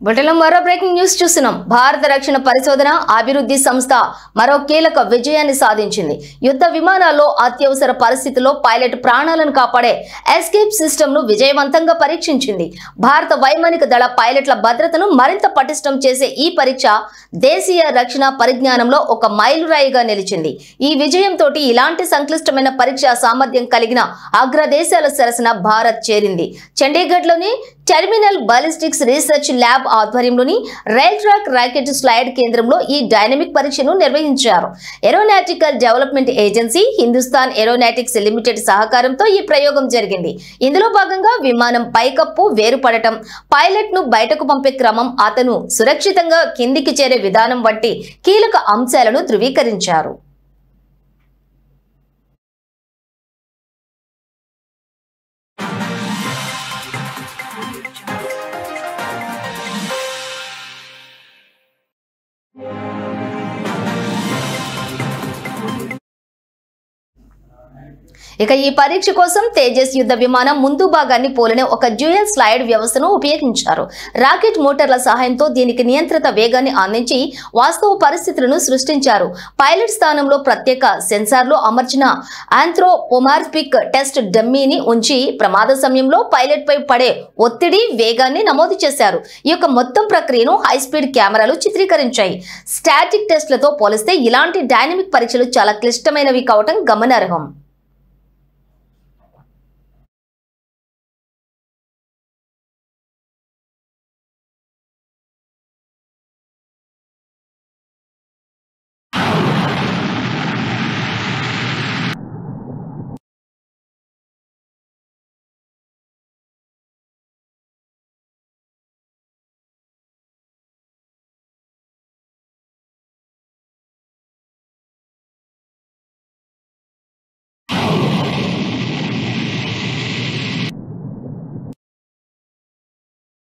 బులెటిన్లో మరో breaking news చూస్తున్నాం. భారత రక్షణ పరిశోధన అభివృద్ధి సంస్థ మరో కీలక విజయాన్ని సాధించింది. యుద్ధ విమానాల్లో అత్యవసర పరిస్థితుల్లో పైలట్ ప్రాణాలను కాపాడే ఎస్కేప్ సిస్టమ్ ను విజయవంతంగా పరీక్షించింది. భారత వైమానిక దళ పైలట్ల భద్రతను మరింత పటిష్టం చేసే ఈ పరీక్ష దేశీయ రక్షణ పరిజ్ఞానంలో ఒక మైలురాయిగా నిలిచింది. ఈ విజయంతో ఇలాంటి సంక్లిష్టమైన పరీక్షా సామర్థ్యం కలిగిన అగ్రదేశాల సరసన భారత్ చేరింది. చండీగఢ్లోని టెర్మినల్ బాలిస్టిక్స్ రీసెర్చ్ ల్యాబ్ ఆధ్వర్యంలోని రైల్ ట్రాక్ రాకెట్ స్లైడ్ కేంద్రంలో ఈ డైనమిక్ పరీక్షను నిర్వహించారు. Aeronautical development agency, Hindustan aeronautics limited సహకారంతో ఈ ప్రయోగం జరిగింది. ఇందులో భాగంగా విమానం పైకప్పు వేరుపడటం, పైలట్ ను బయటకు పంపే క్రమం, అతను సురక్షితంగా కిందికి చేరే విధానం వంటి కీలక అంశాలను ధృవీకరించారు. ఇక ఈ పరీక్ష కోసం తేజస్ యుద్ధ విమానం ముందు భాగాన్ని పోలిన ఒక డ్యూయల్ స్లైడ్ వ్యవస్థను ఉపయోగించారు. రాకెట్ మోటార్ల సహాయంతో దీనికి నియంత్రిత వేగాన్ని అందించి వాస్తవ పరిస్థితులను సృష్టించారు. పైలట్ స్థానంలో ప్రత్యేక సెన్సార్లు అమర్చిన ఆంథ్రోపోమార్ఫిక్ టెస్ట్ డమ్మీని ఉంచి ప్రమాద సమయంలో పైలట్ పై పడే ఒత్తిడి, వేగాన్ని నమోదు చేశారు. ఈ యొక్క మొత్తం ప్రక్రియను హైస్పీడ్ కెమెరాలు చిత్రీకరించాయి. స్టాటిక్ టెస్ట్లతో పోలిస్తే ఇలాంటి డైనమిక్ పరీక్షలు చాలా క్లిష్టమైనవి కావటం గమనార్హం.